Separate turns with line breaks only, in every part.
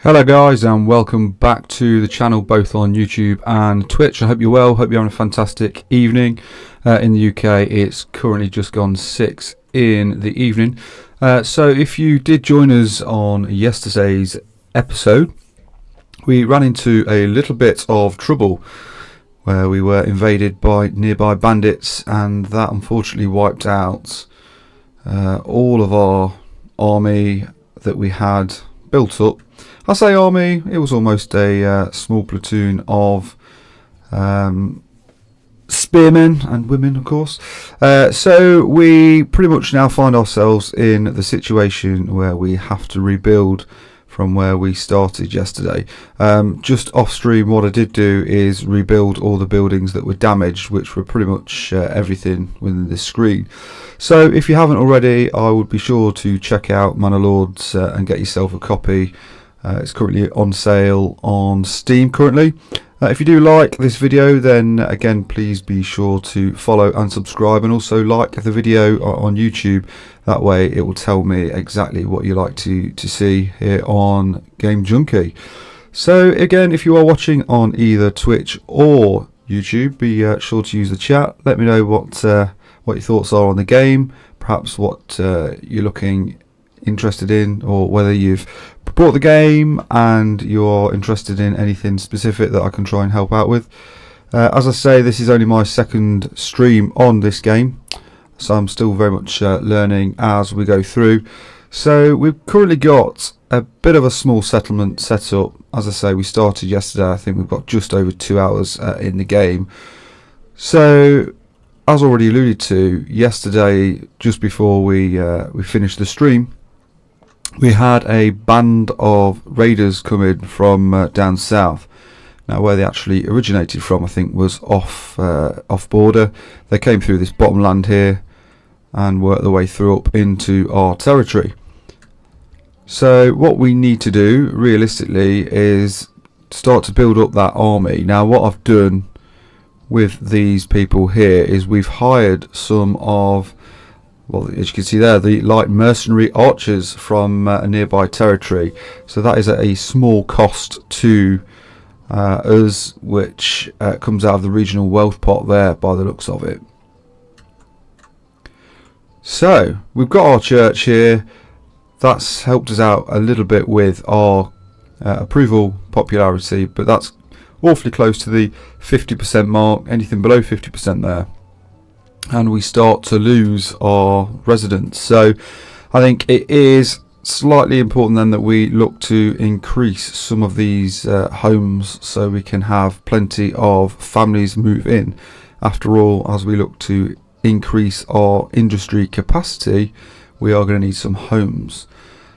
Hello guys, and welcome back to the channel, both on YouTube and Twitch. I hope you're well, hope you're having a fantastic evening. In the UK it's currently just gone 6 in the evening. So if you did join us on yesterday's episode, we ran into a little bit of trouble where we were invaded by nearby bandits, and that unfortunately wiped out all of our army that we had built up. I say army, it was almost a small platoon of spearmen and women, of course. So we pretty much now find ourselves in the situation where we have to rebuild from where we started yesterday. Just off stream, what I did do is rebuild all the buildings that were damaged, which were pretty much everything within this screen. So if you haven't already, I would be sure to check out Manor Lords and get yourself a copy. It's currently on sale on Steam currently. If you do like this video, then again please be sure to follow and subscribe, and also like the video on YouTube. That way it will tell me exactly what you like to see here on Game Junkie. So again, if you are watching on either Twitch or YouTube, be sure to use the chat. Let me know what your thoughts are on the game, perhaps what you're looking interested in, or whether you've bought the game and you're interested in anything specific that I can try and help out with. As I say, this is only my second stream on this game, so I'm still very much learning as we go through. So we've currently got a bit of a small settlement set up. As I say, we started yesterday. I think we've got just over 2 hours in the game. So as already alluded to yesterday, just before we finished the stream, we had a band of raiders come in from down south. Now, where they actually originated from, I think, was off border. They came through this bottom land here and worked their way through up into our territory. So what we need to do realistically is start to build up that army. Now, what I've done with these people here is we've hired some of, well, as you can see there, the light mercenary archers from a nearby territory. So that is at a small cost to us, which comes out of the regional wealth pot there by the looks of it. So we've got our church here. That's helped us out a little bit with our approval popularity, but that's awfully close to the 50% mark. Anything below 50% there, and we start to lose our residents. So I think it is slightly important then that we look to increase some of these homes, so we can have plenty of families move in. After all, as we look to increase our industry capacity, we are going to need some homes.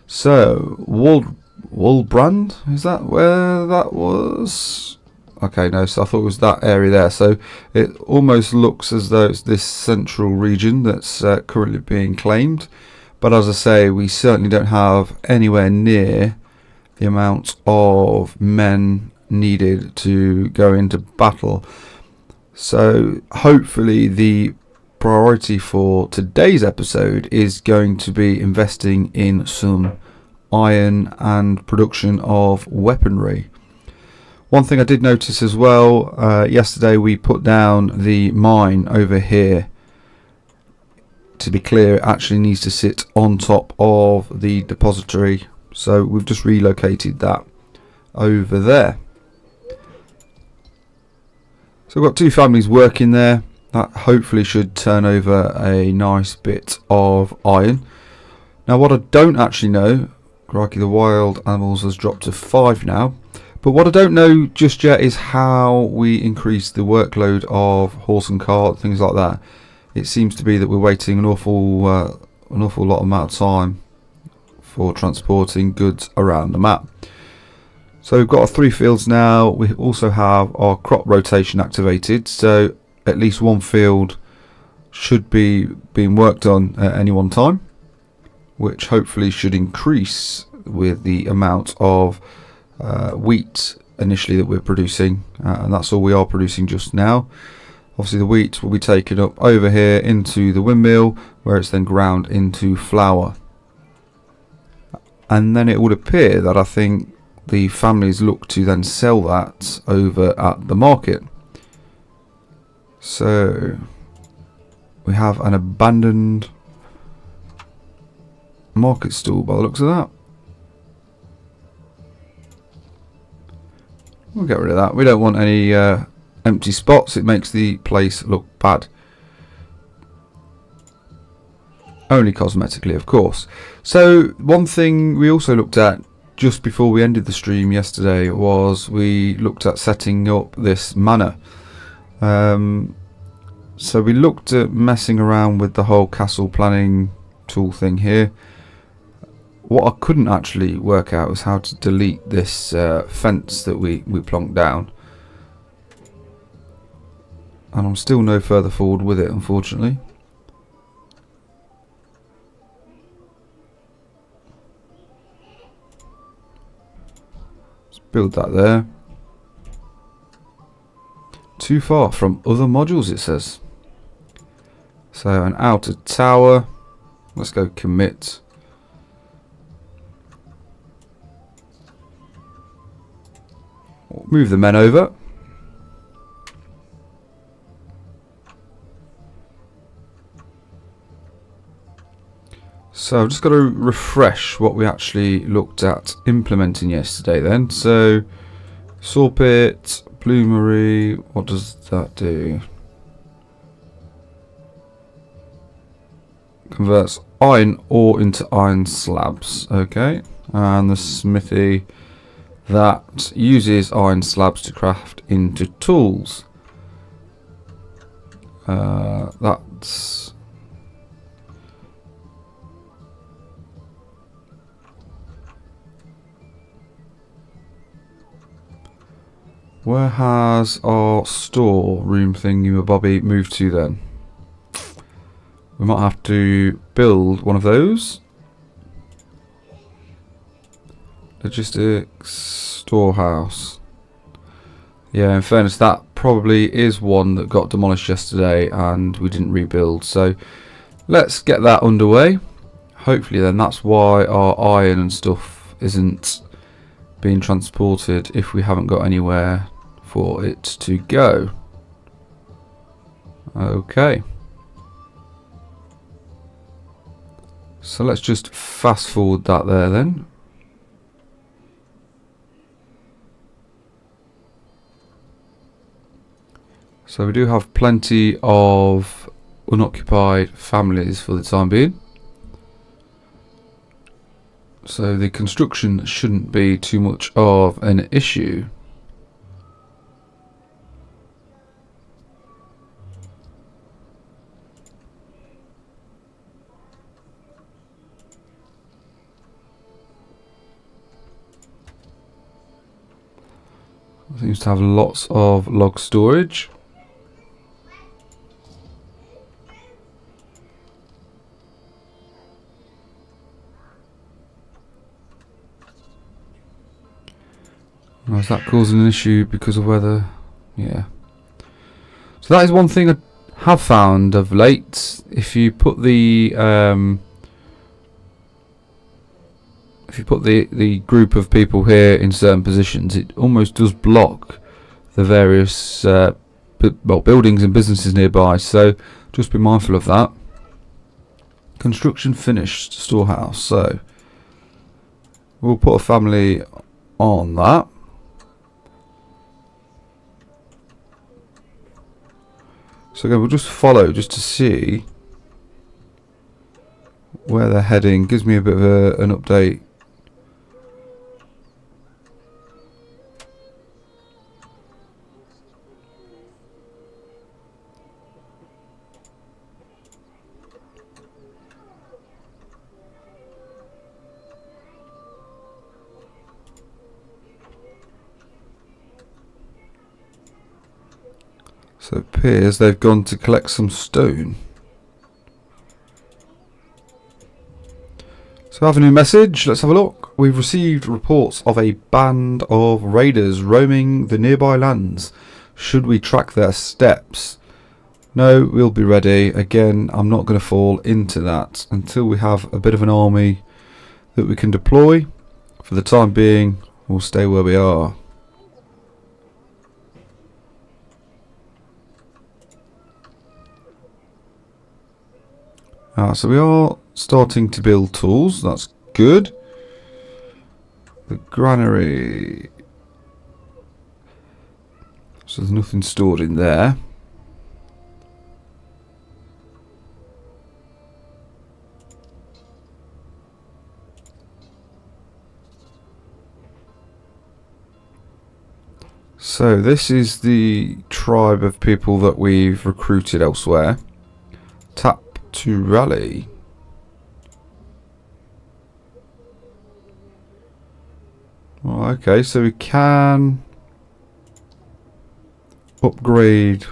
So Woolbrand, is that where that was? Okay, no, so I thought it was that area there. So it almost looks as though it's this central region that's currently being claimed. But as I say, we certainly don't have anywhere near the amount of men needed to go into battle. So hopefully the priority for today's episode is going to be investing in some iron and production of weaponry. One thing I did notice as well, yesterday we put down the mine over here. To be clear, it actually needs to sit on top of the depository, so we've just relocated that over there. So we've got two families working there. That hopefully should turn over a nice bit of iron. Now, what I don't actually know, crikey, the wild animals has dropped to 5 now. But what I don't know just yet is how we increase the workload of horse and cart, things like that. It seems to be that we're waiting an awful lot amount of time for transporting goods around the map. So we've got our 3 fields now. We also have our crop rotation activated, so at least one field should be being worked on at any one time, which hopefully should increase with the amount of wheat initially that we're producing, and that's all we are producing just now. Obviously the wheat will be taken up over here into the windmill, where it's then ground into flour, and then it would appear that I think the families look to then sell that over at the market. So we have an abandoned market stall by the looks of that. We'll get rid of that. We don't want any empty spots. It makes the place look bad. Only cosmetically, of course. So one thing we also looked at just before we ended the stream yesterday was we looked at setting up this manor. So we looked at messing around with the whole castle planning tool thing here. What I couldn't actually work out was how to delete this fence that we plonked down. And I'm still no further forward with it, unfortunately. Let's build that there. Too far from other modules, it says. So an outer tower. Let's go commit. Move the men over. So I've just got to refresh what we actually looked at implementing yesterday then. So sawpit, bloomery, what does that do? Converts iron ore into iron slabs. Okay. And the smithy, that uses iron slabs to craft into tools. That's where has our store room thingy-mabobby moved to then? We might have to build one of those. Logistics storehouse. Yeah, in fairness, that probably is one that got demolished yesterday and we didn't rebuild. So let's get that underway. Hopefully then that's why our iron and stuff isn't being transported if we haven't got anywhere for it to go. Okay. So let's just fast forward that there then. So we do have plenty of unoccupied families for the time being. So the construction shouldn't be too much of an issue. Seems to have lots of log storage. Is that causing an issue because of weather? Yeah. So that is one thing I have found of late. If you put the group of people here in certain positions, it almost does block the various buildings and businesses nearby. So just be mindful of that. Construction finished storehouse. So we'll put a family on that. So again, we'll just follow just to see where they're heading. Gives me a bit of an update. So it appears they've gone to collect some stone. So I have a new message. Let's have a look. We've received reports of a band of raiders roaming the nearby lands. Should we track their steps? No, we'll be ready. Again, I'm not going to fall into that until we have a bit of an army that we can deploy. For the time being, We'll stay where we are. So we are starting to build tools. That's good. The granary. So there's nothing stored in there. So this is the tribe of people that we've recruited elsewhere. Tap to rally. Oh, okay, so we can upgrade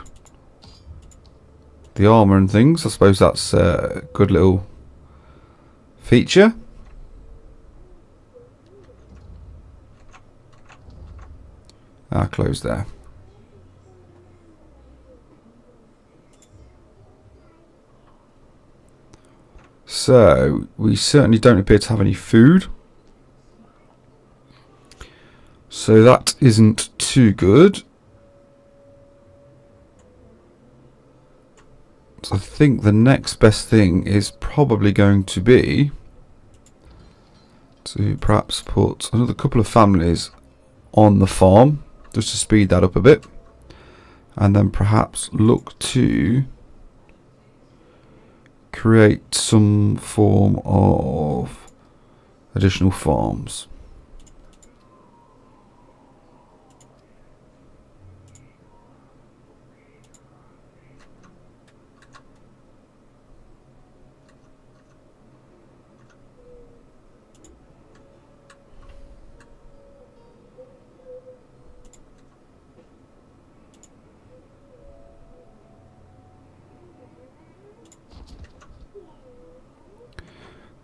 the armor and things. I suppose that's a good little feature. Close there. So we certainly don't appear to have any food. So that isn't too good. So I think the next best thing is probably going to be to perhaps put another couple of families on the farm, just to speed that up a bit, and then perhaps look to create some form of additional farms.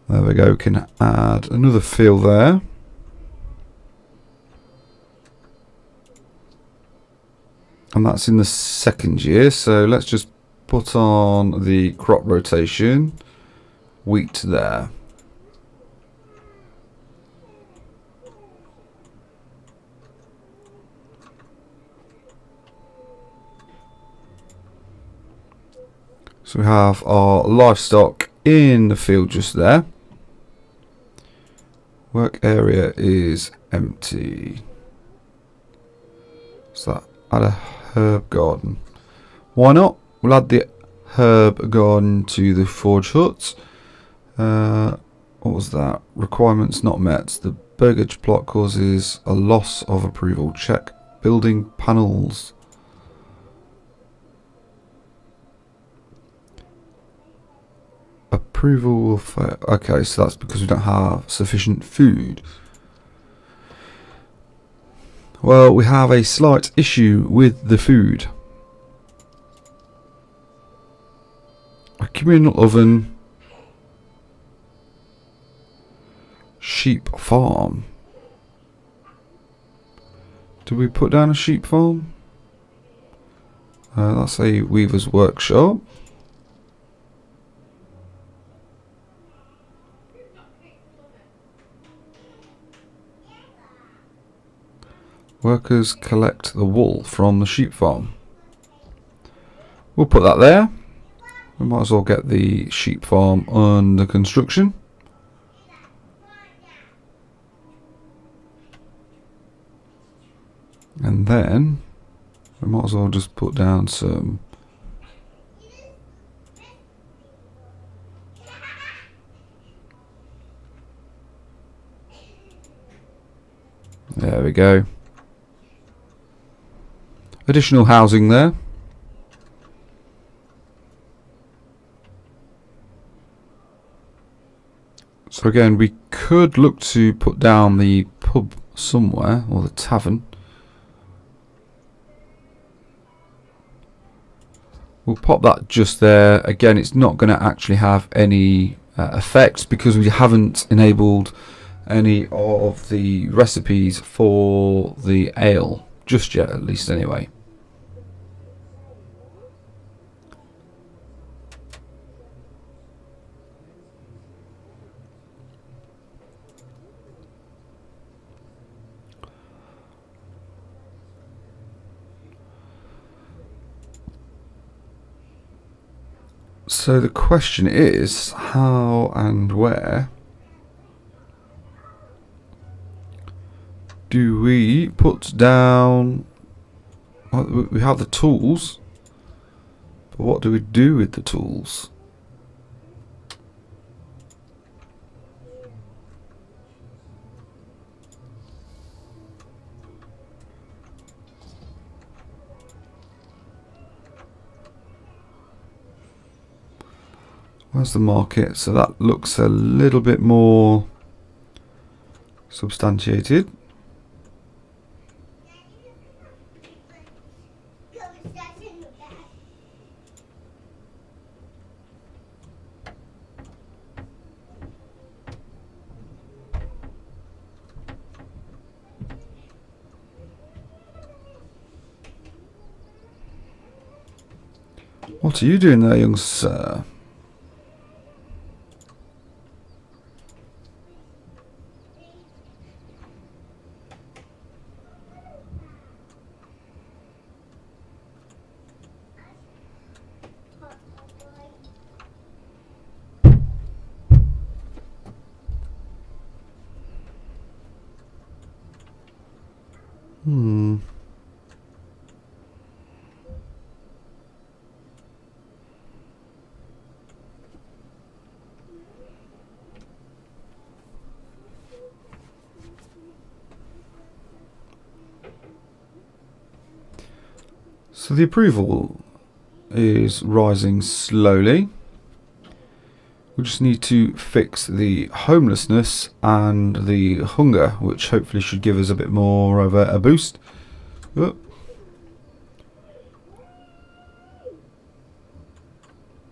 There we go, we can add another field there. And that's in the second year, so let's just put on the crop rotation. Wheat there. So we have our livestock in the field just there. Work area is empty. So add a herb garden. Why not? We'll add the herb garden to the forge hut. What was that? Requirements not met. The burgage plot causes a loss of approval. Check building panels. Approval will fail. Okay, so that's because we don't have sufficient food. Well, we have a slight issue with the food. A communal oven. Sheep farm. Do we put down a sheep farm? That's a weaver's workshop. Workers collect the wool from the sheep farm. We'll put that there. We might as well get the sheep farm under construction. And then we might as well just put down some there we go. Additional housing there. So again, we could look to put down the pub somewhere, or the tavern. We'll pop that just there. Again, it's not going to actually have any effects because we haven't enabled any of the recipes for the ale just yet, at least anyway. So the question is, how and where do we put down... Well, we have the tools, but what do we do with the tools? Where's the market? So that looks a little bit more substantiated. What are you doing there, young sir? So the approval is rising slowly. We just need to fix the homelessness and the hunger, which hopefully should give us a bit more of a boost. Oh.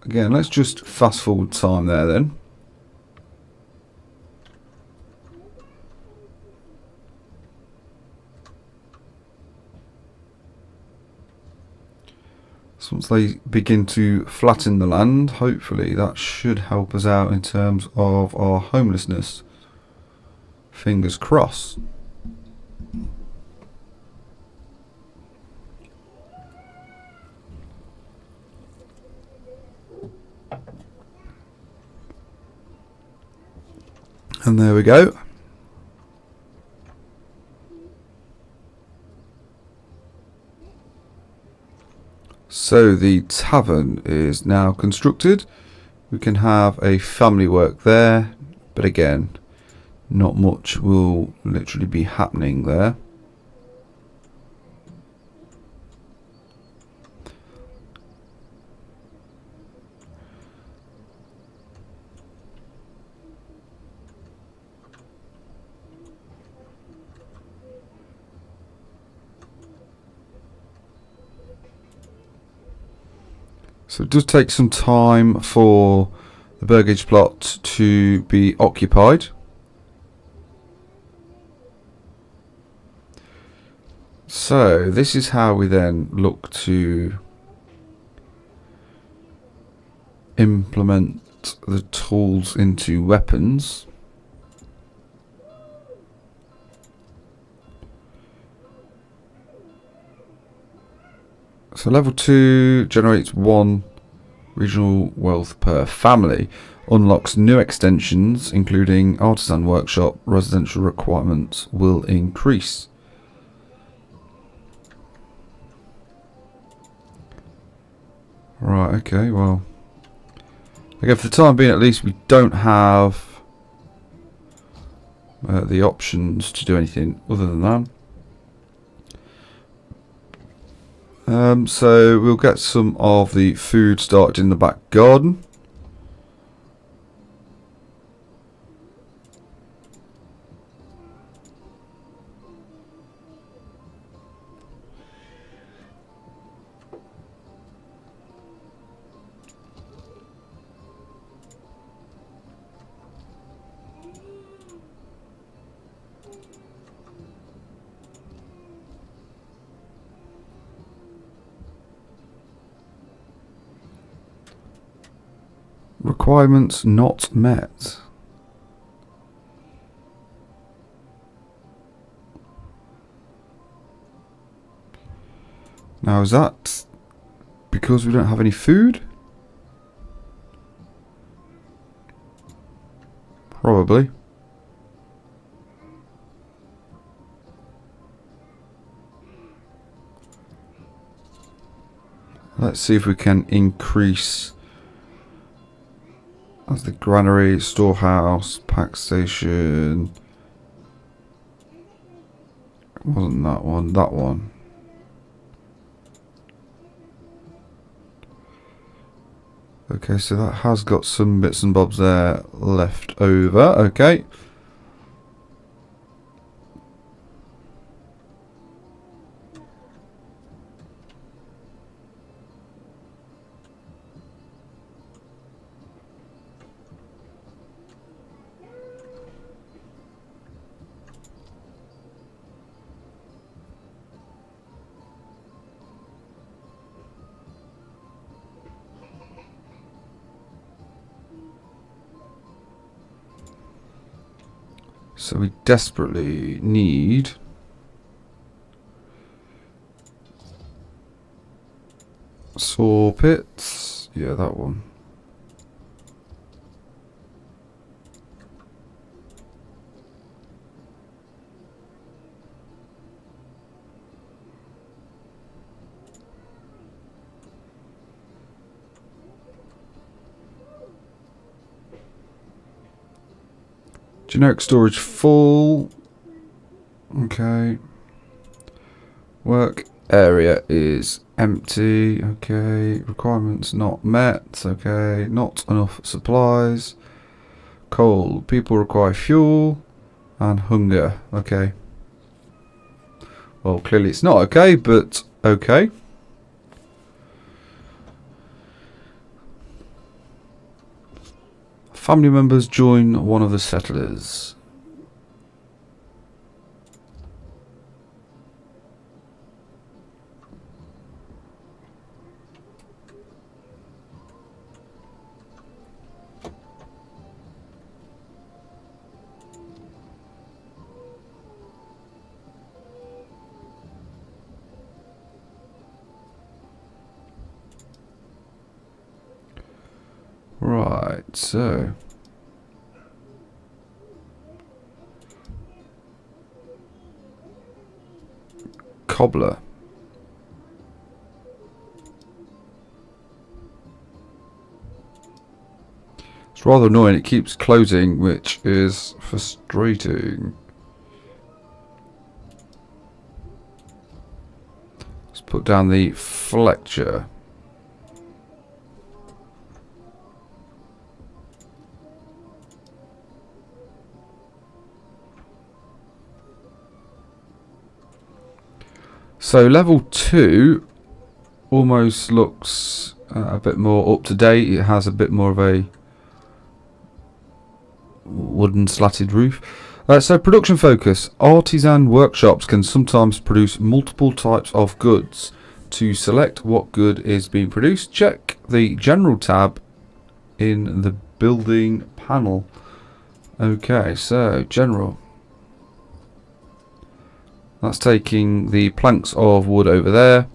Again, let's just fast forward time there then. So once they begin to flatten the land, hopefully that should help us out in terms of our homelessness. Fingers crossed. And there we go. So the tavern is now constructed. We can have a family work there, but again, not much will literally be happening there. So it does take some time for the burgage plot to be occupied. So this is how we then look to implement the tools into weapons. So level 2 generates 1 regional wealth per family, unlocks new extensions including artisan workshop, residential requirements will increase. Right, okay, well, okay, for the time being at least we don't have the options to do anything other than that. So we'll get some of the food started in the back garden. Requirements not met. Now is that because we don't have any food? Probably. Let's see if we can increase as the granary, storehouse, pack station. It wasn't that one, that one. Okay, so that has got some bits and bobs there left over. Okay. So we desperately need saw pits. Yeah, that one. Generic storage full. Okay. Work area is empty. Okay. Requirements not met. Okay. Not enough supplies. Coal. People require fuel and hunger. Okay. Well, clearly it's not okay, but okay. Family members join one of the settlers. Right, so cobbler. It's rather annoying, it keeps closing, which is frustrating. Let's put down the Fletcher. So level 2 almost looks a bit more up to date. It has a bit more of a wooden slatted roof. So production focus. Artisan workshops can sometimes produce multiple types of goods. To select what good is being produced, check the general tab in the building panel. Okay, so general. That's taking the planks of wood over there.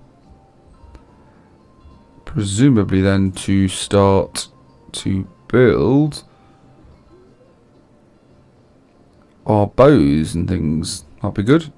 Presumably then to start to build our bows and things. That'll be good.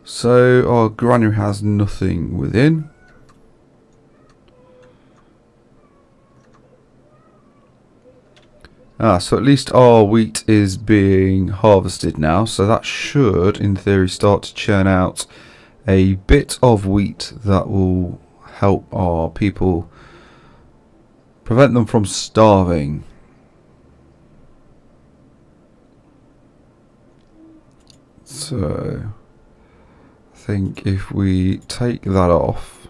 So our granary has nothing within. So at least our wheat is being harvested now, so that should in theory start to churn out a bit of wheat that will help our people, prevent them from starving. So I think if we take that off,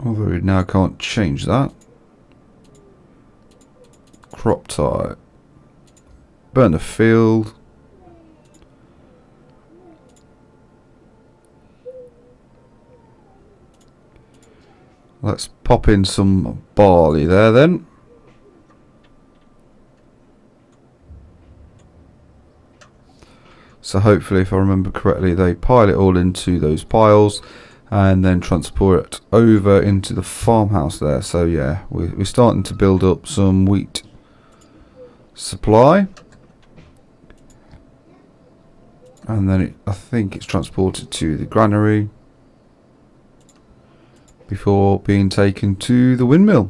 although we now can't change that, crop type, burn the field, Let's pop in some barley there then. So hopefully, if I remember correctly, they pile it all into those piles and then transport it over into the farmhouse there. So yeah, we're starting to build up some wheat supply. And then I think it's transported to the granary before being taken to the windmill.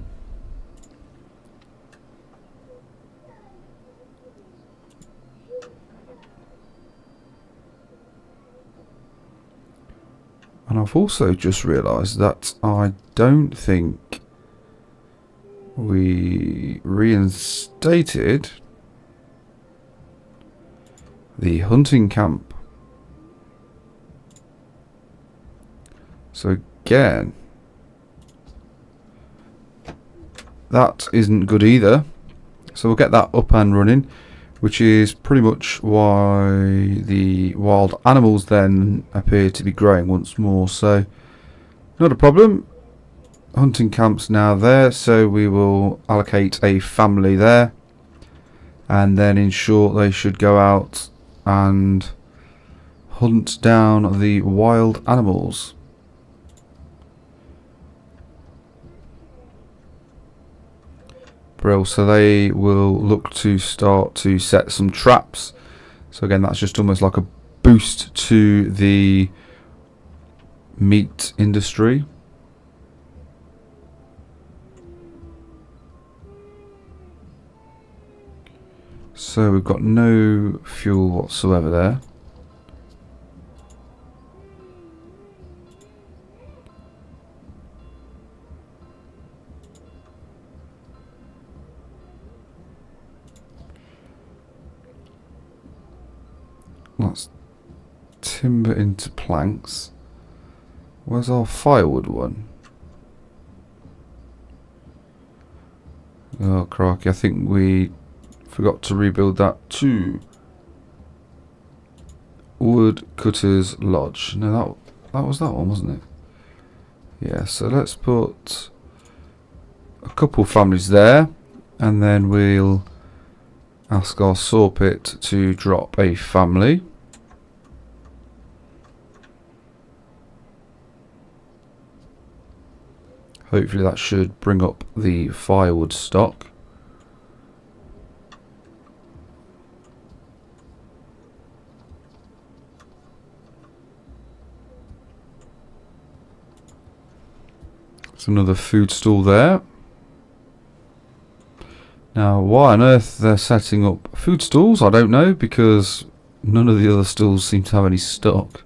And I've also just realised that I don't think we reinstated the hunting camp. So again, that isn't good either. So we'll get that up and running, which is pretty much why the wild animals then appear to be growing once more. So not a problem. Hunting camp's now there, so we will allocate a family there and then ensure they should go out and hunt down the wild animals. Brill, so they will look to start to set some traps. So again, that's just almost like a boost to the meat industry. So we've got no fuel whatsoever there. Let's timber into planks. Where's our firewood one? Oh crikey, I think we forgot to rebuild that too. Woodcutter's Lodge. No, that was that one, wasn't it? Yeah, so let's put a couple families there, and then we'll ask our sawpit to drop a family. Hopefully that should bring up the firewood stock. There's another food stall there. Now, why on earth they're setting up food stalls, I don't know, because none of the other stalls seem to have any stock.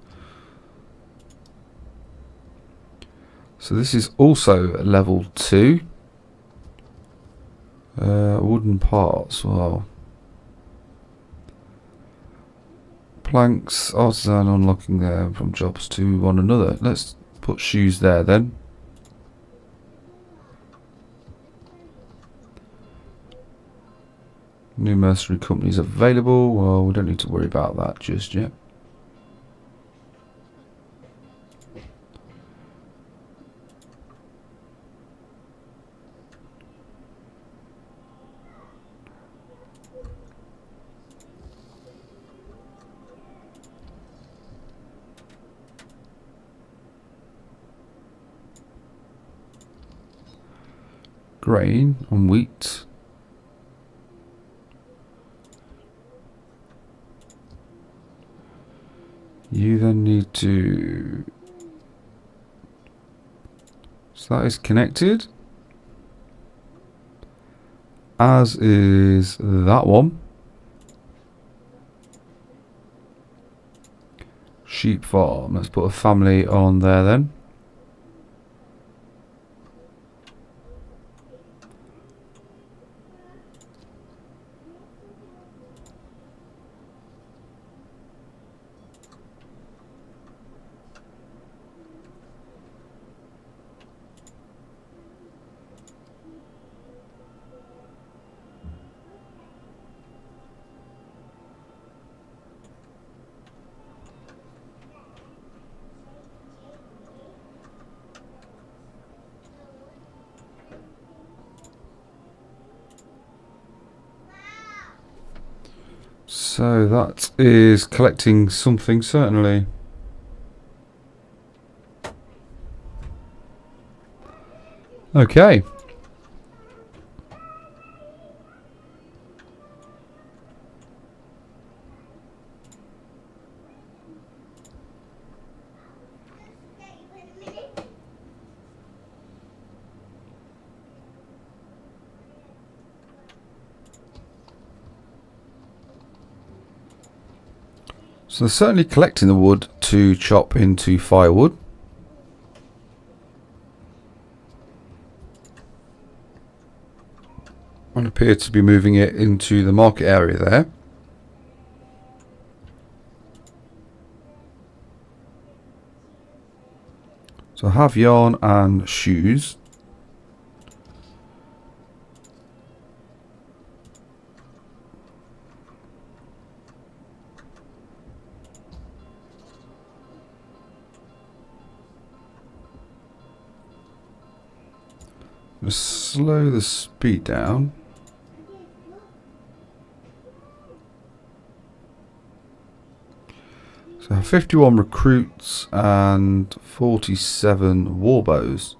So this is also level 2. Wooden parts, well. Planks, artisan unlocking there from jobs to one another. Let's put shoes there then. New mercenary companies available. Well, we don't need to worry about that just yet. Grain and wheat. You then need to... So that is connected. As is that one. Sheep farm. Let's put a family on there then. So that is collecting something, certainly. Okay. So they're certainly collecting the wood to chop into firewood. And appear to be moving it into the market area there. So I have yarn and shoes. Just slow the speed down. So I have 51 recruits and 47 warbows.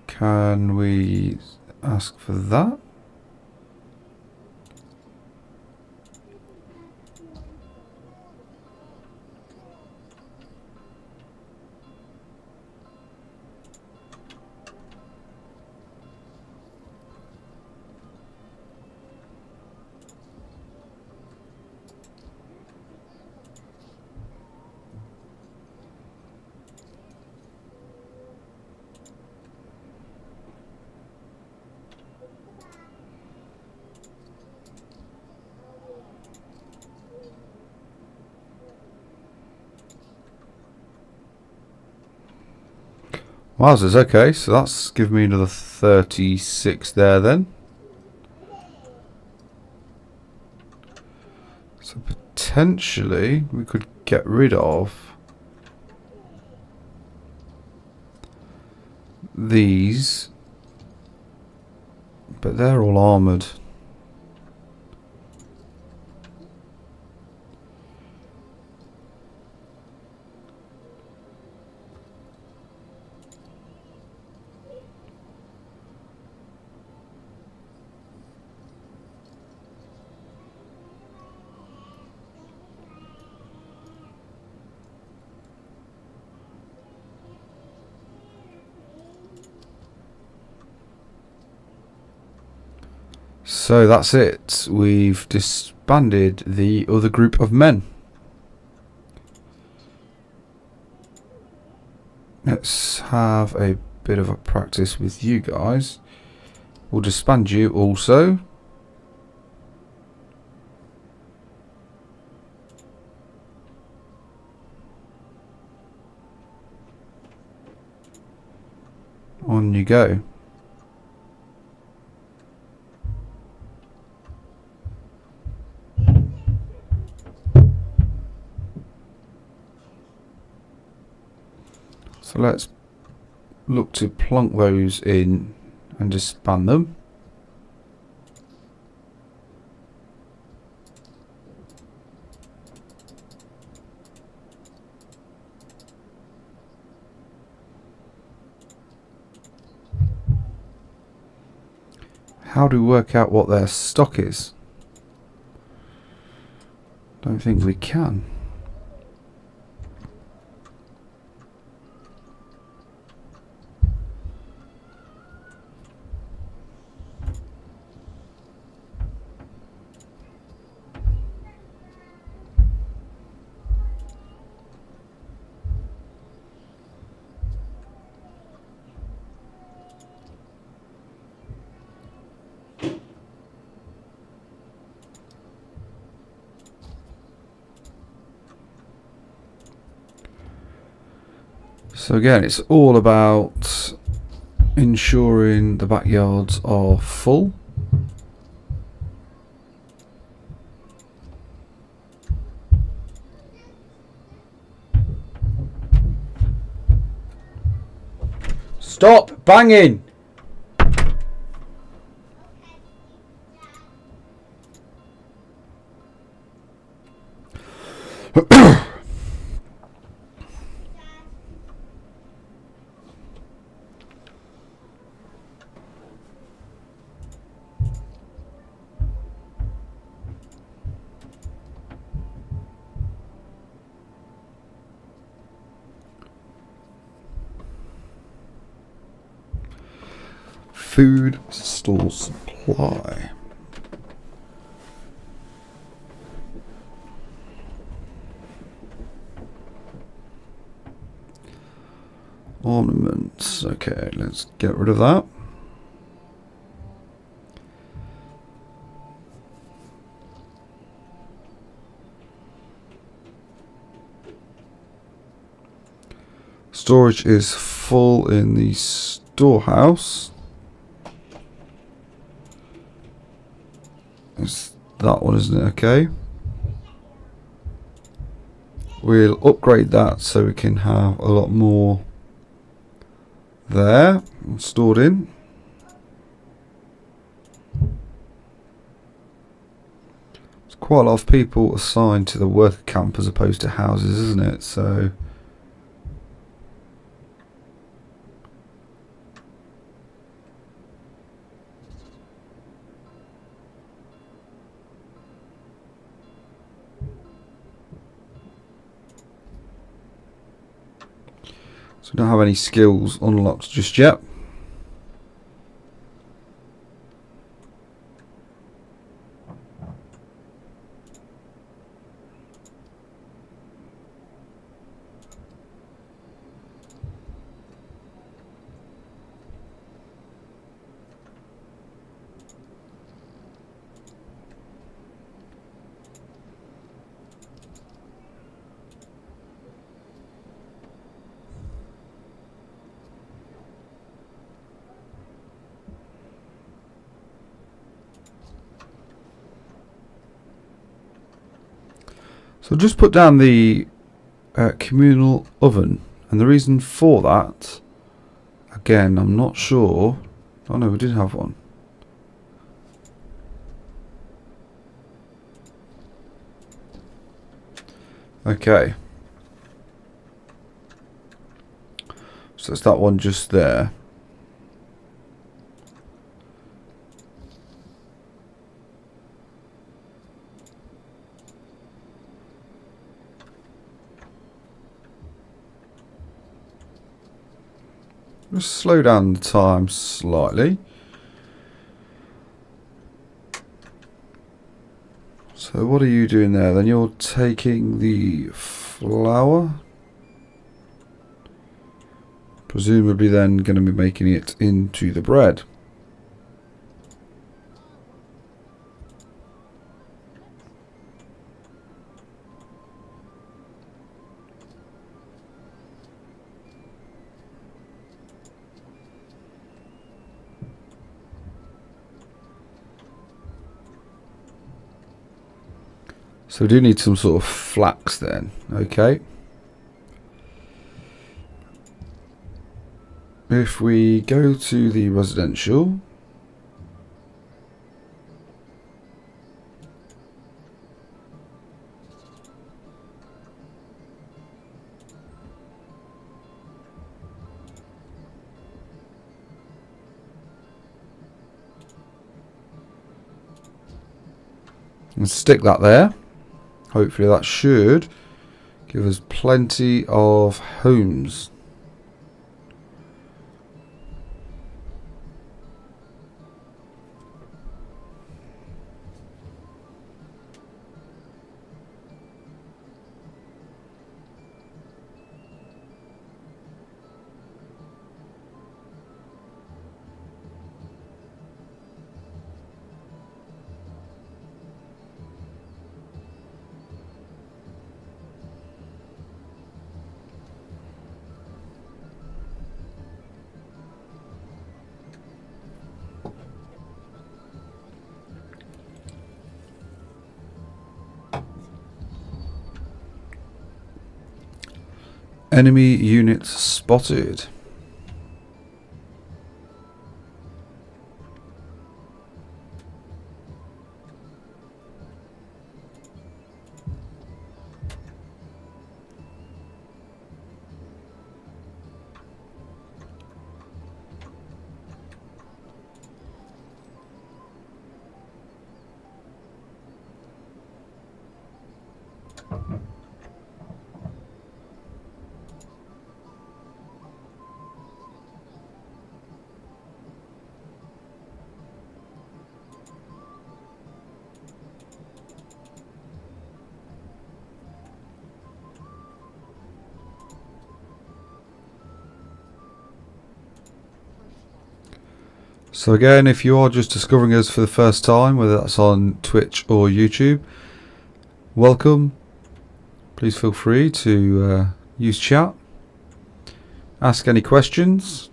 Can we ask for that? Wowzers, okay, so that's given me another 36 there then. So potentially we could get rid of these, but they're all armoured. So that's it. We've disbanded the other group of men. Let's have a bit of a practice with you guys. We'll disband you also. On you go. So let's look to plonk those in and disband them. How do we work out what their stock is? Don't think we can. So again, it's all about ensuring the backyards are full. Stop banging! food store supply. Ornaments. Okay, let's get rid of that. Storage is full in the storehouse. It's that one, isn't it? Okay. We'll upgrade that so we can have a lot more there stored in. There's quite a lot of people assigned to the worker camp as opposed to houses, isn't it? So we don't have any skills unlocked just yet. So just put down the communal oven, and the reason for that, again, I'm not sure. Oh no, we did have one. Okay. So it's that one just there. Just slow down the time slightly. So what are you doing there? Then you're taking the flour. Presumably then going to be making it into the bread. So we do need some sort of flax then, okay. If we go to the residential, and stick that there. Hopefully that should give us plenty of homes. Enemy units spotted. So again, if you are just discovering us for the first time, whether that's on Twitch or YouTube, welcome. Please feel free to use chat, ask any questions.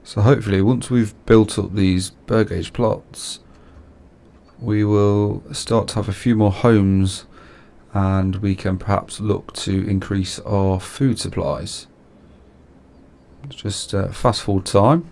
So hopefully once we've built up these bird gauge plots, we will start to have a few more homes, and we can perhaps look to increase our food supplies. Just fast forward time.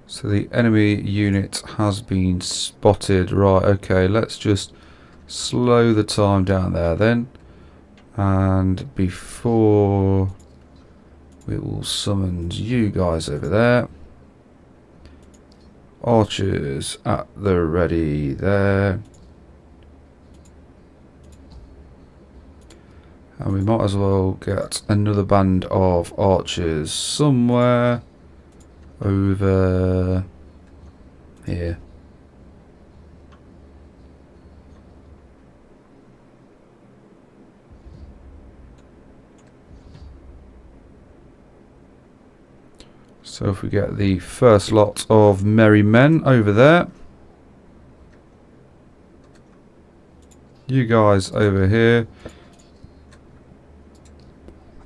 So the enemy unit has been spotted. Right, okay, let's just slow the time down there then. And before we will summon you guys over there. Archers at the ready there. And we might as well get another band of archers somewhere over here. So if we get the first lot of merry men over there, you guys over here,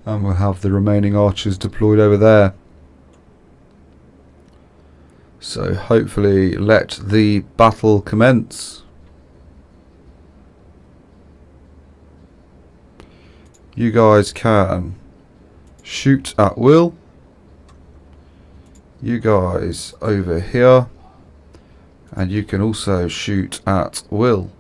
and we'll have the remaining archers deployed over there. So hopefully let the battle commence. You guys can shoot at will. You guys over here, and you can also shoot at will.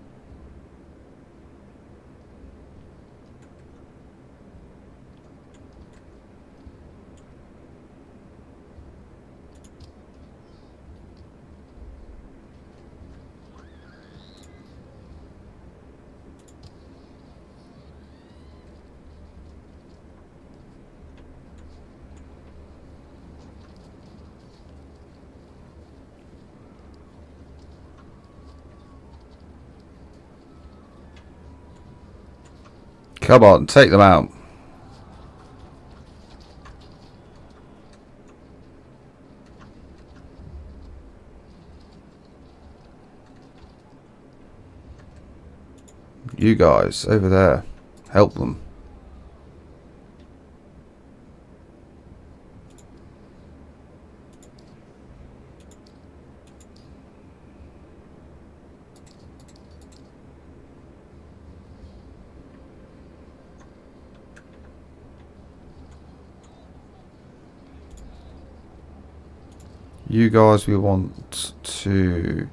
Come on, take them out. You guys over there, help them. You guys, we want to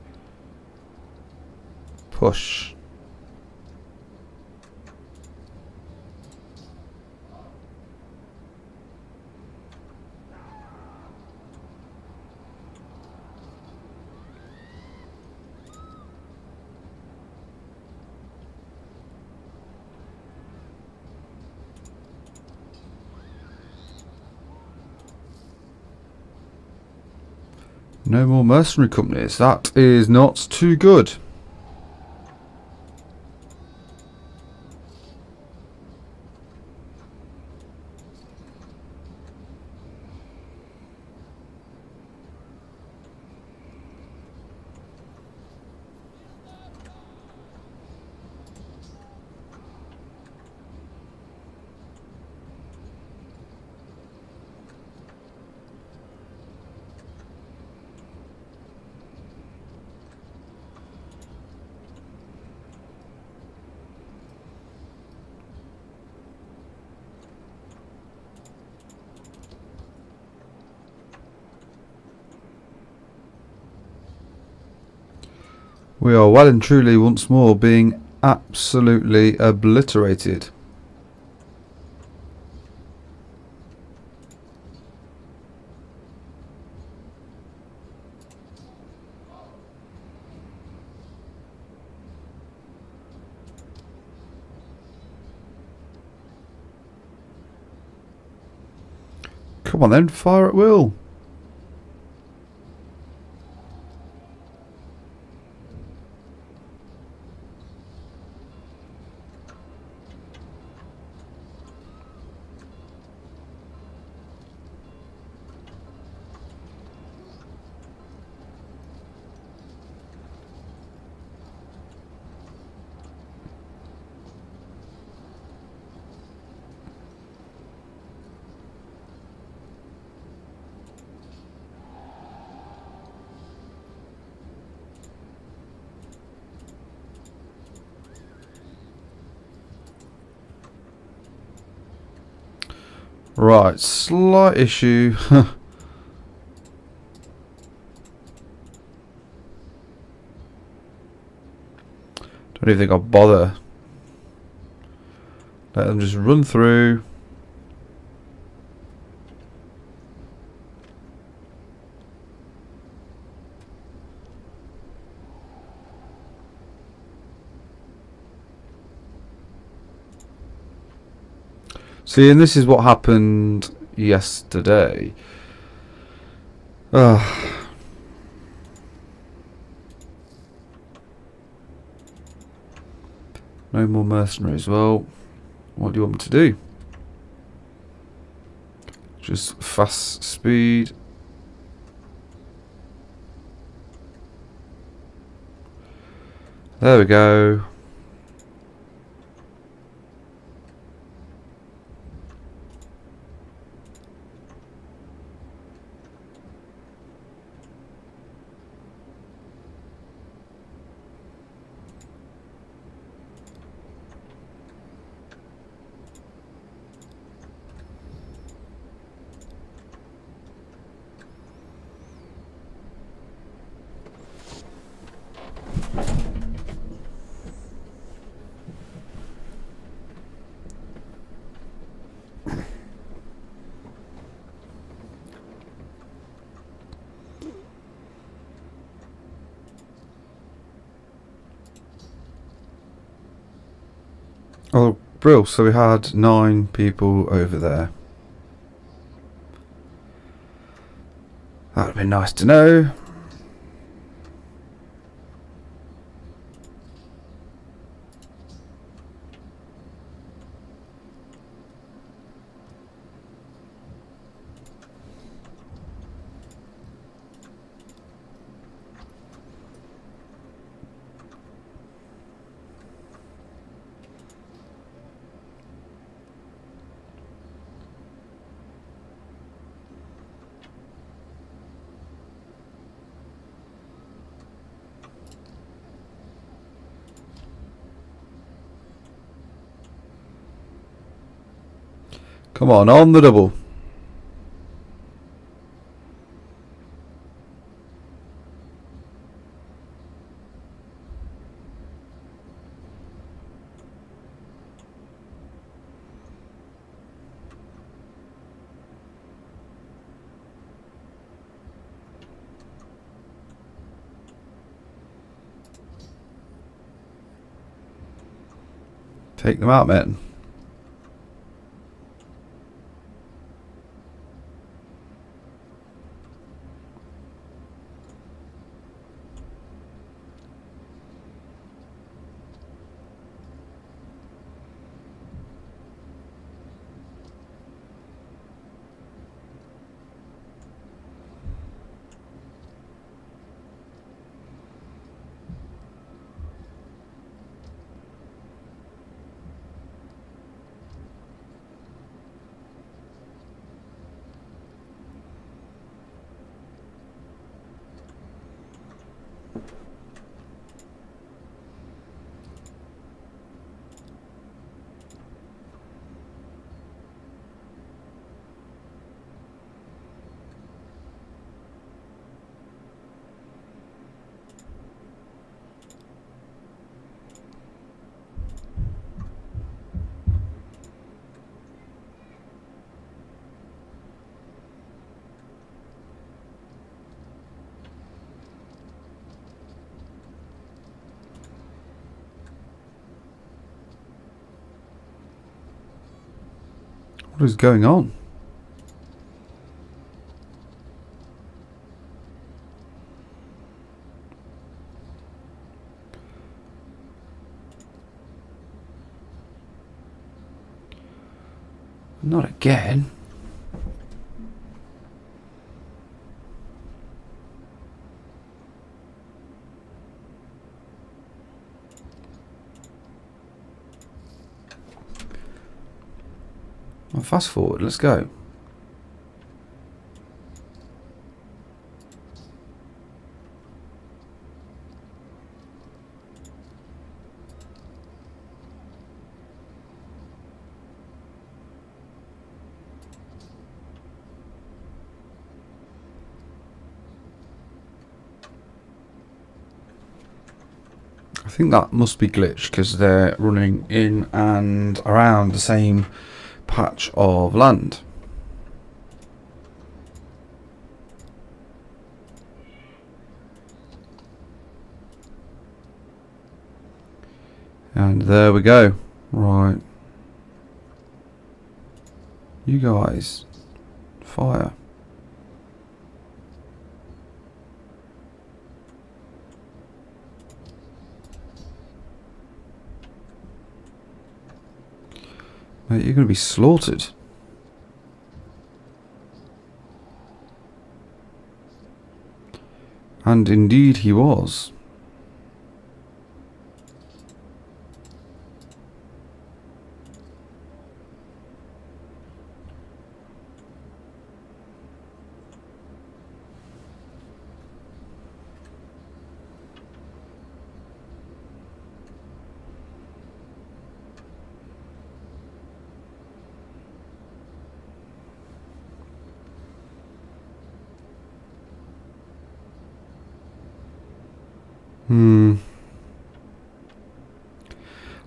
push. No more mercenary companies. That is not too good. We are well and truly once more being absolutely obliterated. Come on then, fire at will. Right, slight issue. Don't even think I'll bother. Let them just run through. See, and this is what happened yesterday. No more mercenaries. Well, what do you want me to do? Just fast speed. There we go. Oh, brill. So we had 9 people over there. That would be nice to know. Come on the double. Take them out, man. What is going on? Not again. Well, fast forward, let's go. I think that must be glitched because they're running in and around the same patch of land. And there we go. Right. You guys. Fire. Mate, you're going to be slaughtered. And indeed he was.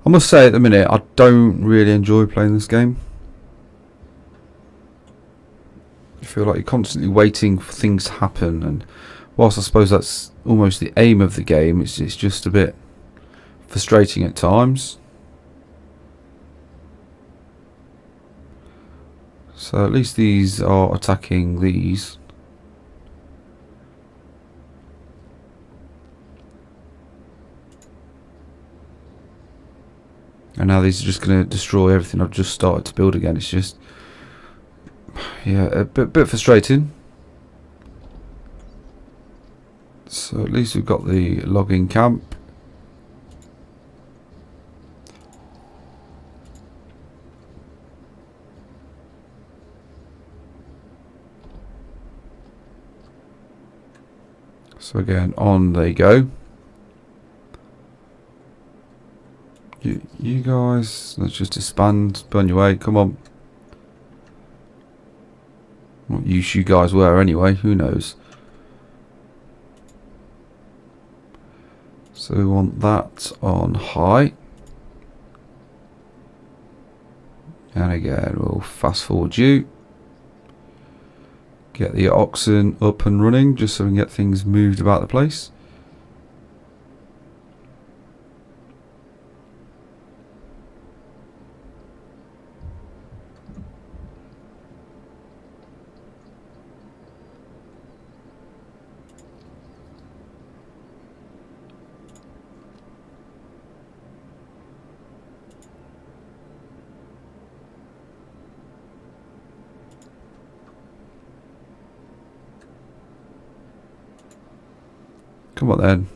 I must say at the minute I don't really enjoy playing this game. I feel like you're constantly waiting for things to happen, and whilst I suppose that's almost the aim of the game, it's just a bit frustrating at times. So at least these are attacking these. And now these are just going to destroy everything I've just started to build again. It's just, yeah, a bit frustrating. So at least we've got the logging camp. So again, on they go. You guys, let's just disband, burn your way, come on. What use you guys were anyway, who knows. So we want that on high. And again, we'll fast forward you. Get the oxen up and running, just so we can get things moved about the place. Come on then.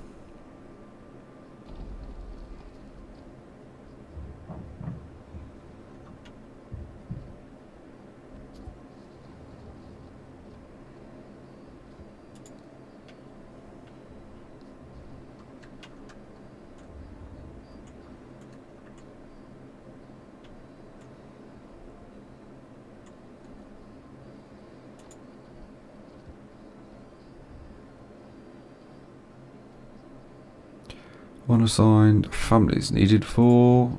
Unassigned families needed for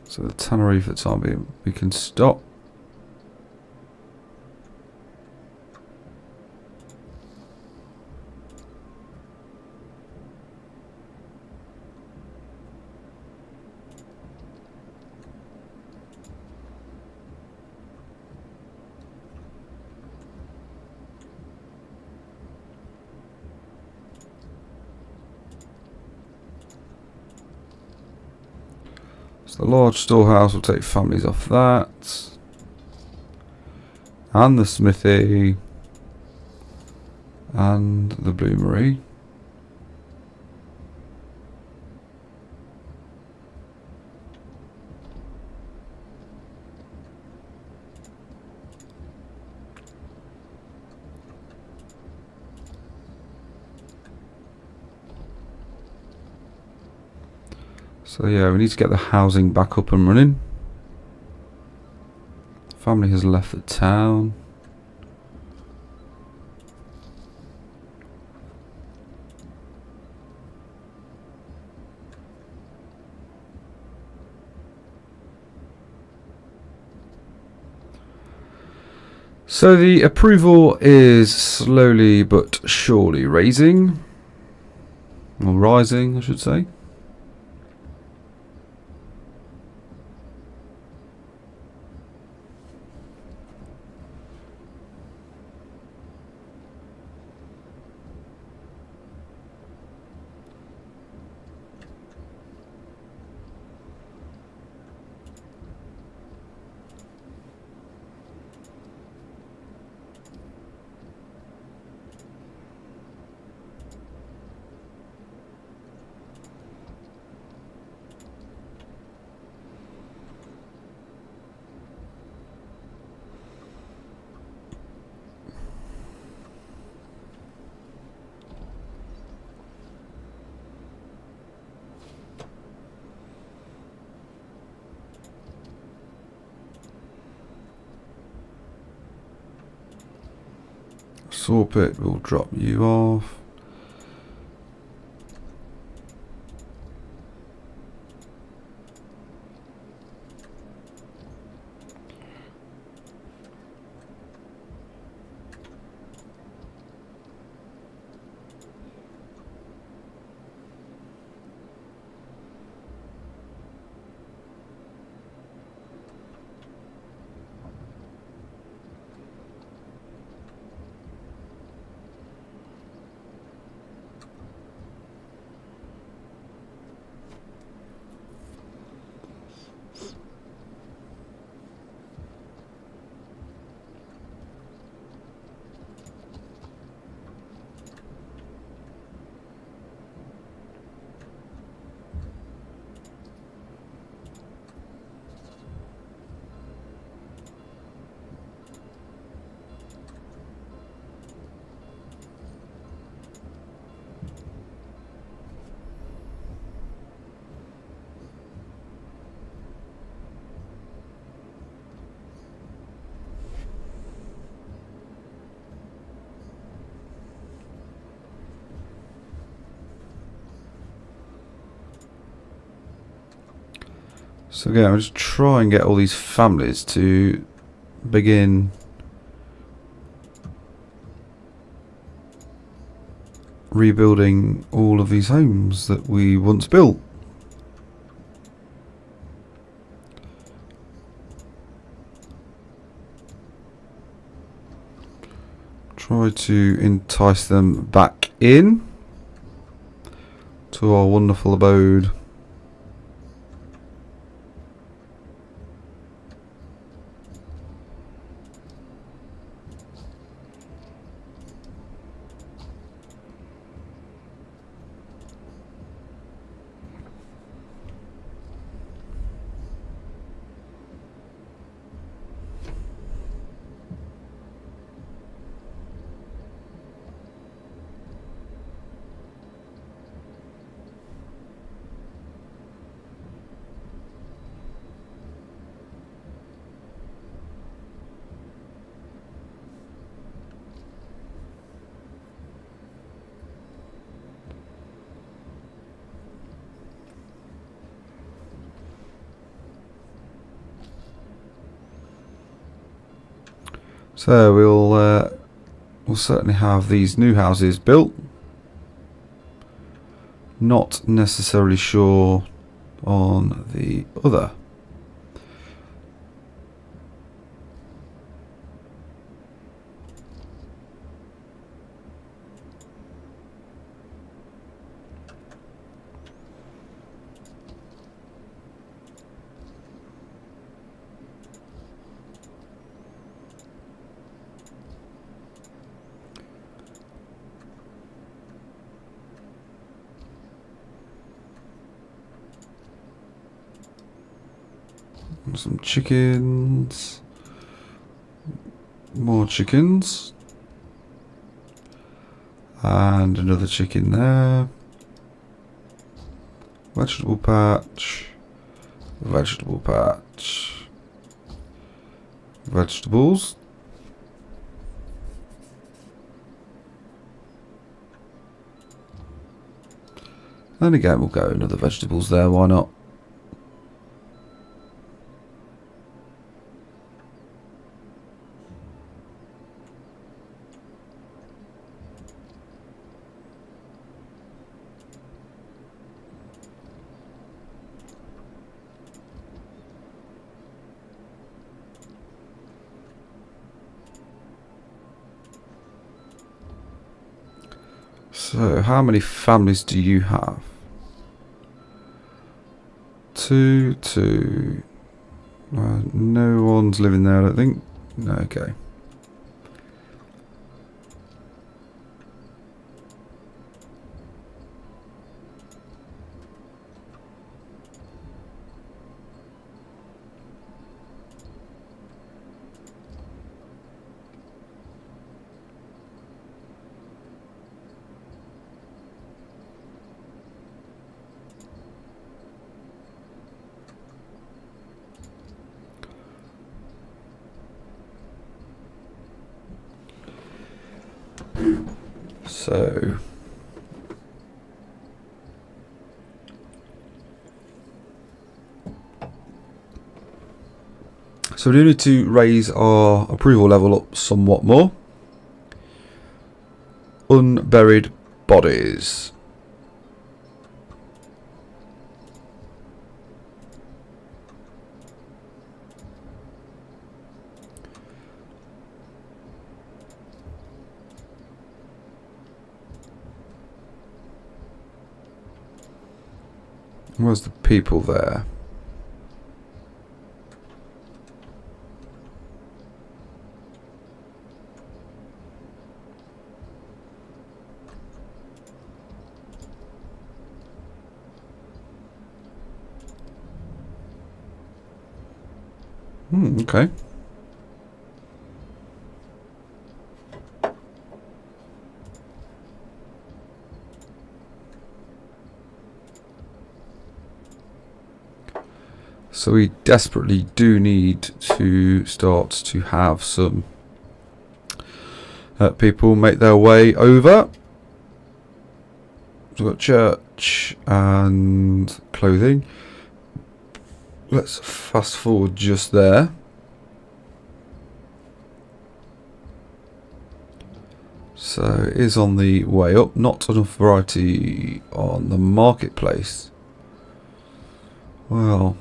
so the tannery for the time being we can stop. So the large storehouse will take families off that. And the smithy. And the bloomery. So yeah, we need to get the housing back up and running. Family has left the town. So the approval is slowly but surely rising, or rising, I should say. Saw pit will drop you off. So again, I'll just try and get all these families to begin rebuilding all of these homes that we once built. Try to entice them back in to our wonderful abode. So we'll certainly have these new houses built. Not necessarily sure on the other. Some chickens. More chickens. And another chicken there. Vegetable patch. Vegetable patch. Vegetables. And again, we'll go another vegetables there, why not? So, how many families do you have? 2, 2. No one's living there, I don't think. No, okay. So we do need to raise our approval level up somewhat more. Unburied bodies. Where's the people there? Okay. So we desperately do need to start to have some people make their way over. So we've got church and clothing. Let's fast forward just there. So it is on the way up. Not enough variety on the marketplace. Well,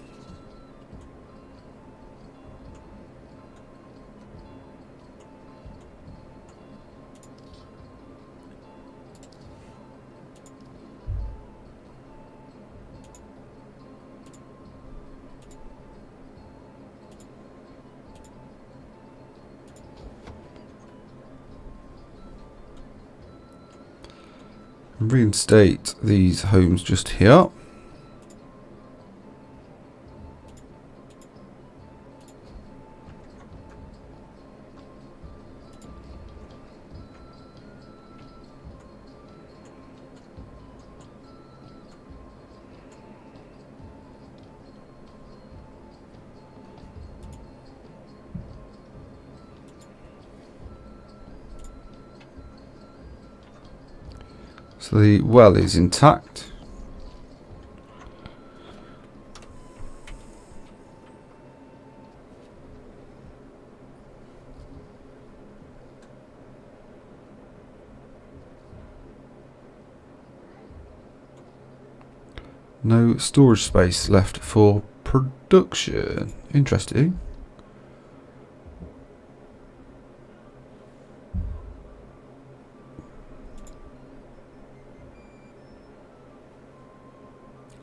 reinstate these homes just here. So the well is intact. No storage space left for production. Interesting.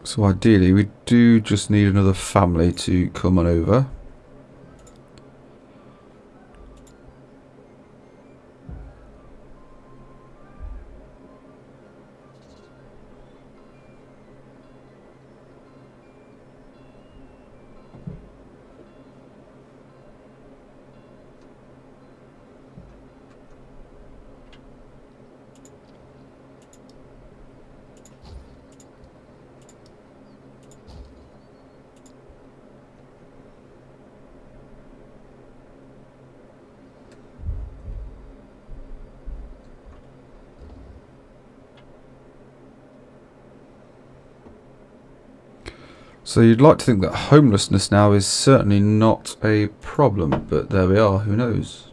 So ideally we do just need another family to come on over. So you'd like to think that homelessness now is certainly not a problem, but there we are, who knows?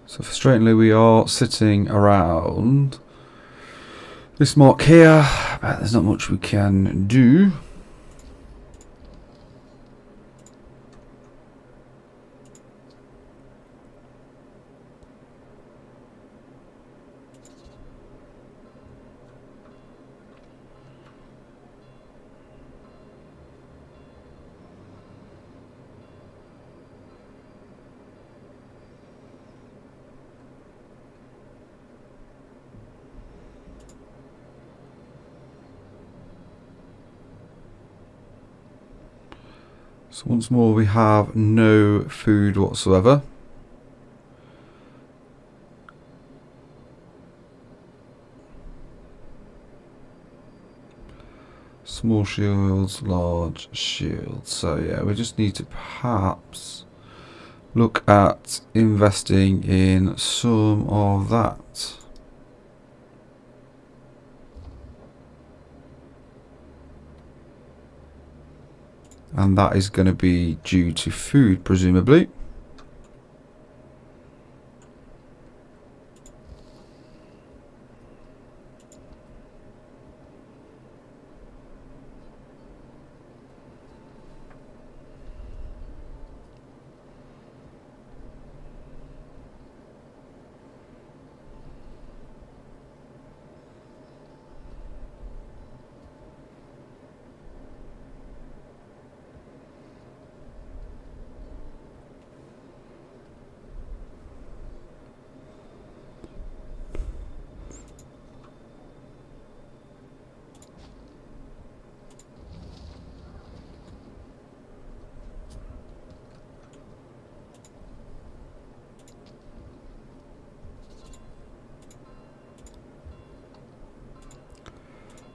So frustratingly, we are sitting around this mark here, but there's not much we can do. So once more, we have no food whatsoever. Small shields, large shields. So yeah, we just need to perhaps look at investing in some of that. And that is going to be due to food, presumably.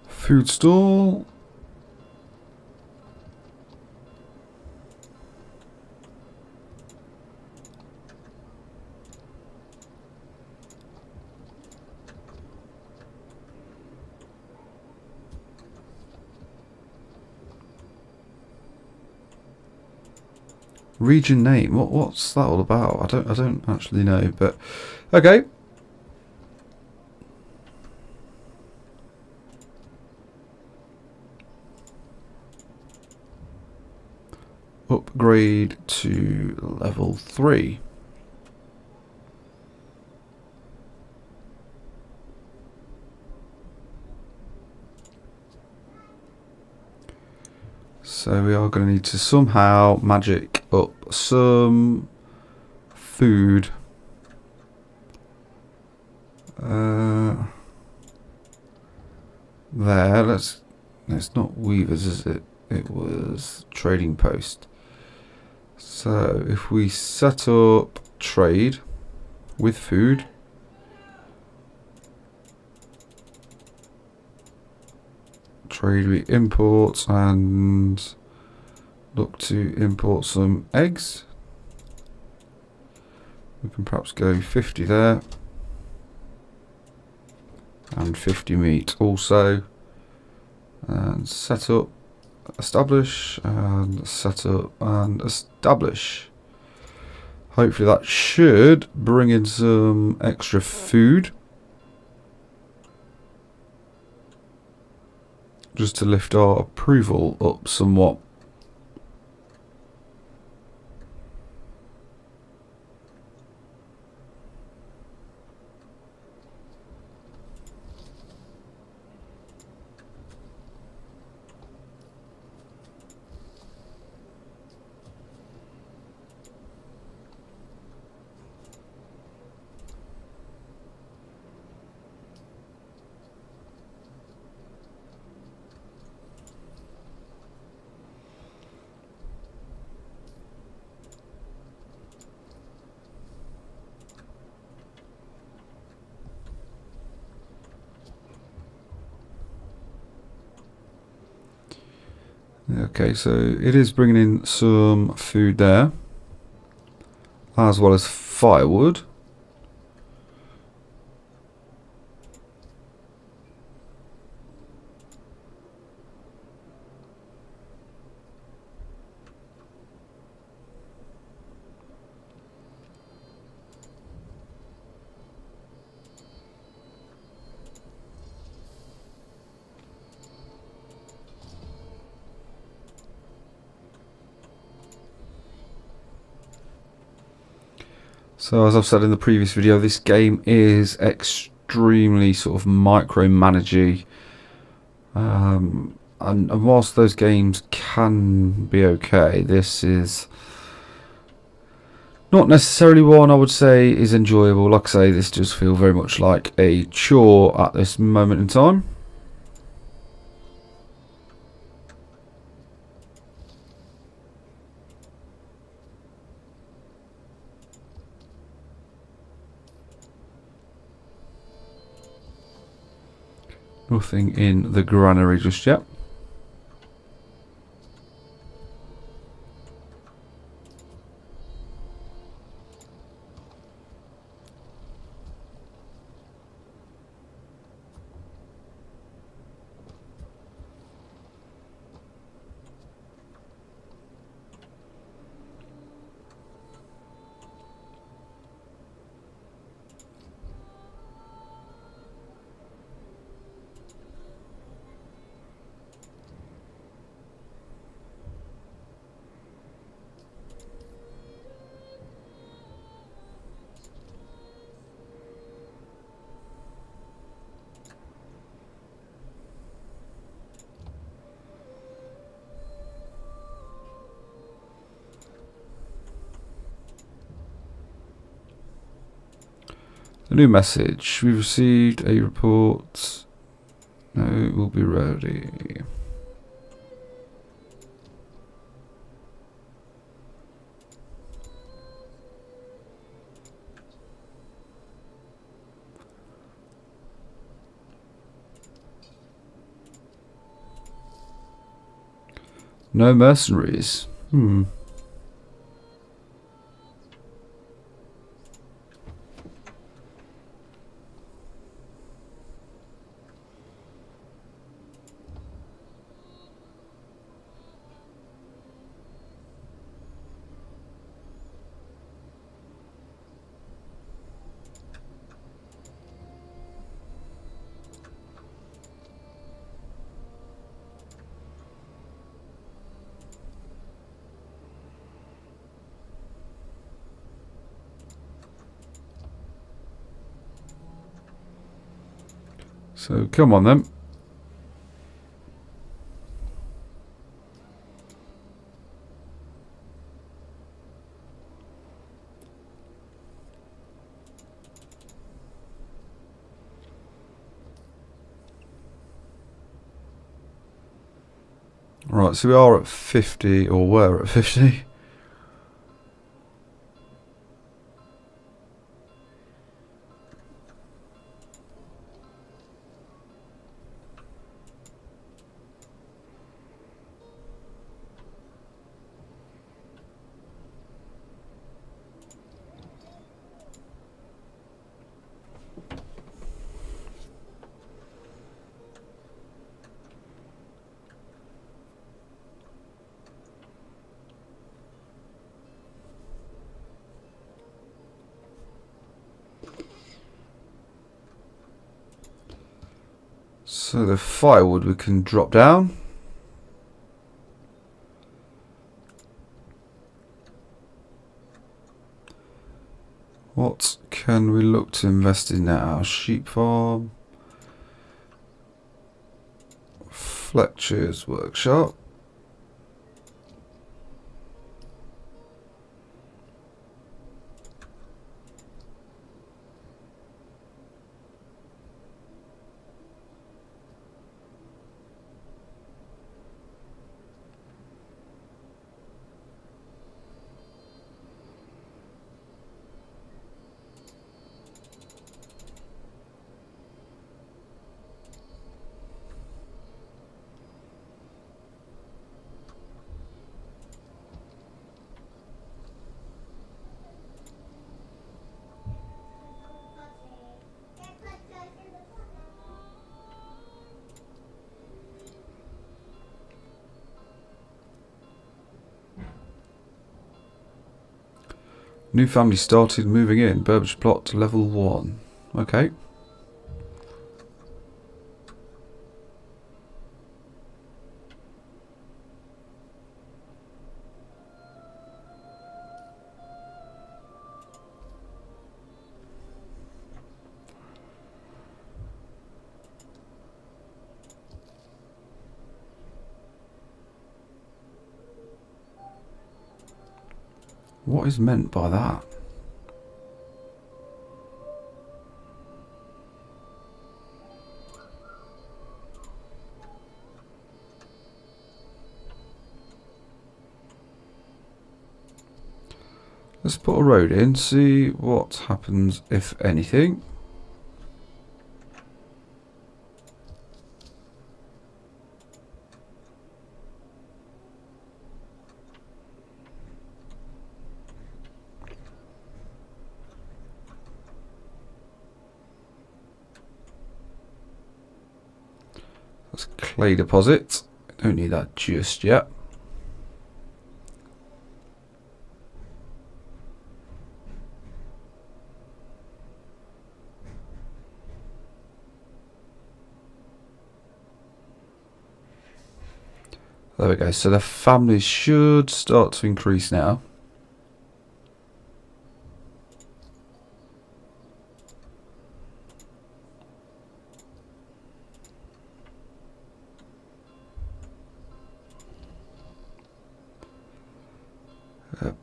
Food stall. Region name. What's that all about? I don't actually know, but okay. Upgrade to level 3. So we are going to need to somehow magic up some food. There, it's not weavers, is it? It was trading post. So if we set up trade with food, trade with imports, and look to import some eggs. We can perhaps go 50 there, and 50 meat also, and set up, establish, and set up and establish. Hopefully that should bring in some extra food, just to lift our approval up somewhat. Okay, so it is bringing in some food there, as well as firewood. So as I've said in the previous video, this game is extremely sort of micromanagey, and whilst those games can be okay, this is not necessarily one I would say is enjoyable. Like I say, this does feel very much like a chore at this moment in time. Nothing in the granary just yet. A new message. We've received a report. No, it will be ready. No mercenaries. So come on then. Right, so we are at 50, or we're at 50. So the firewood we can drop down. What can we look to invest in now? Sheep farm. Fletcher's workshop. New family started moving in. Burbage plot level 1. Okay. What is meant by that? Let's put a road in, see what happens, if anything. That's clay deposit. Don't need that just yet. There we go. So the families should start to increase now.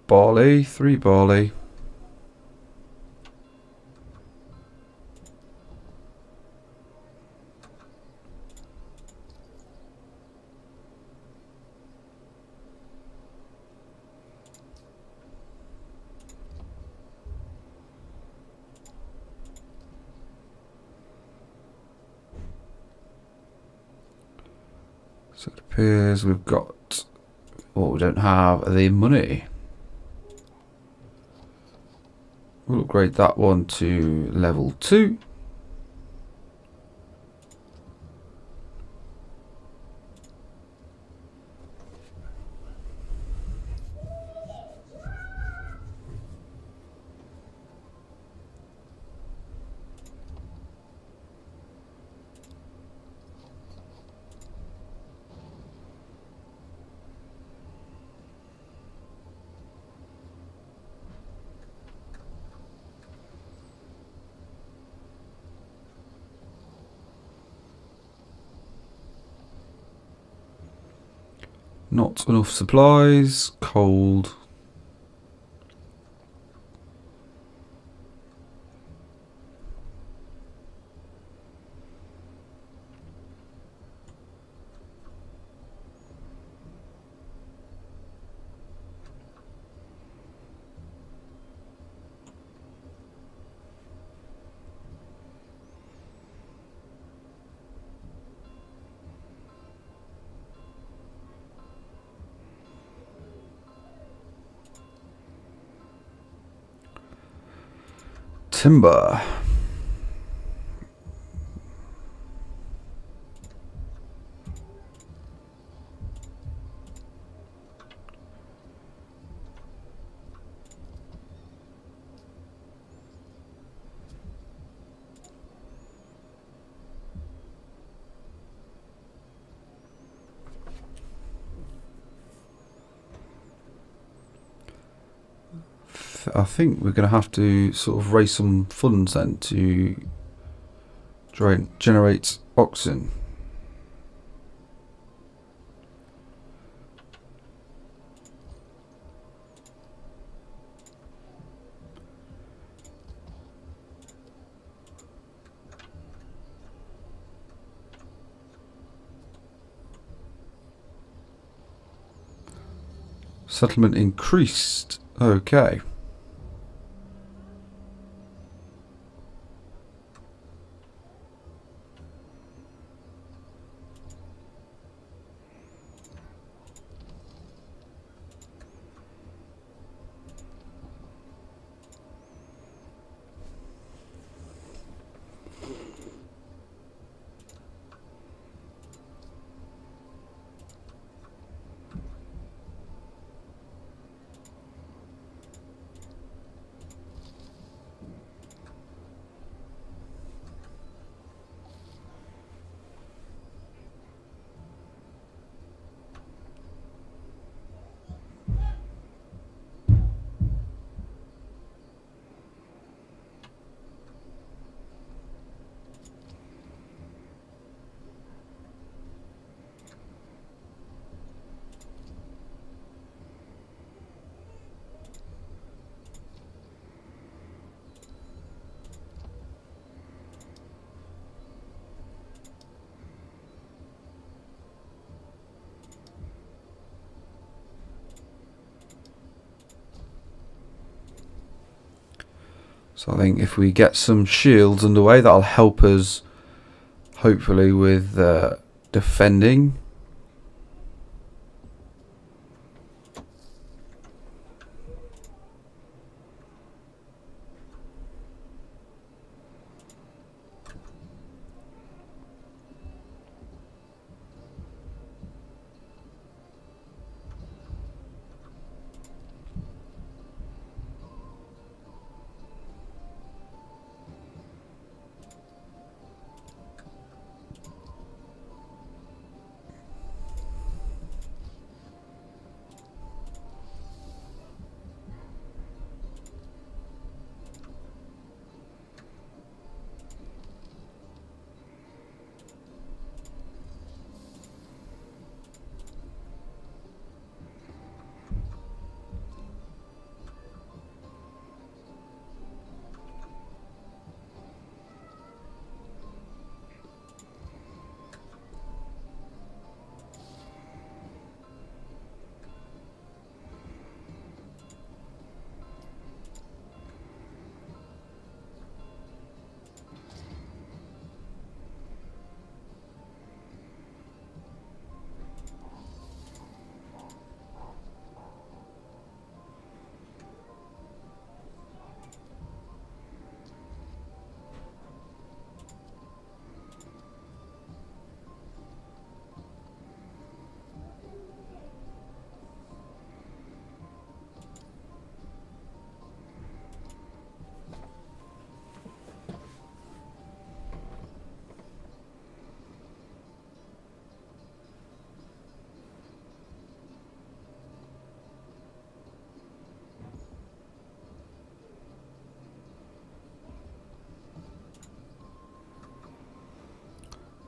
Barley, 3 barley. So it appears we've got, well, we don't have the money. We'll upgrade that one to level 2. Not enough supplies, cold. Timber. I think we're going to have to sort of raise some funds then to generate oxen. Settlement increased. Okay. So I think if we get some shields underway, that'll help us hopefully with defending.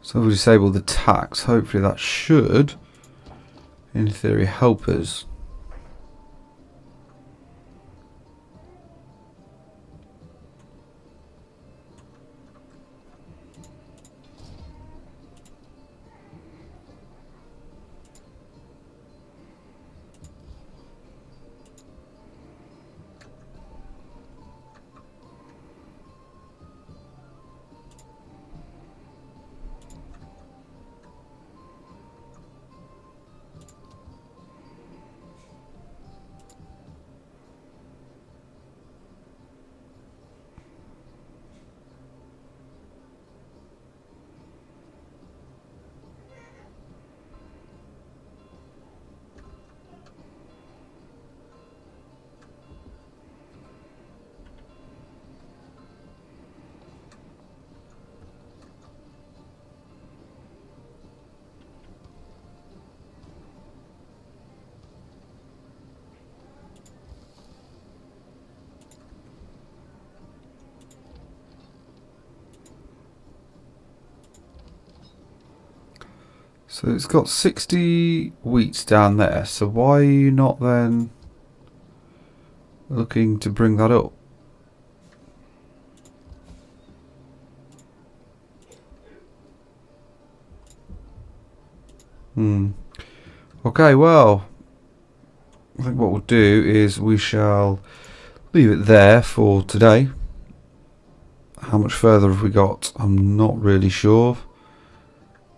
So we disable the tax. Hopefully that should, in theory, help us. So it's got 60 wheats down there, so why are you not then looking to bring that up? Okay, well, I think what we'll do is we shall leave it there for today. How much further have we got? I'm not really sure,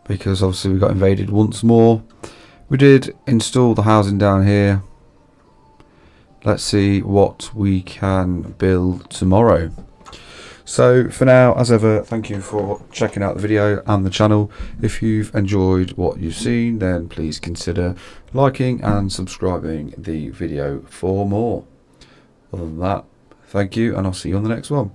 because obviously we got invaded once more. We did install the housing down here. Let's see what we can build tomorrow. So for now, as ever, thank you for checking out the video and the channel. If you've enjoyed what you've seen, then please consider liking and subscribing the video for more. Other than that, thank you, and I'll see you on the next one.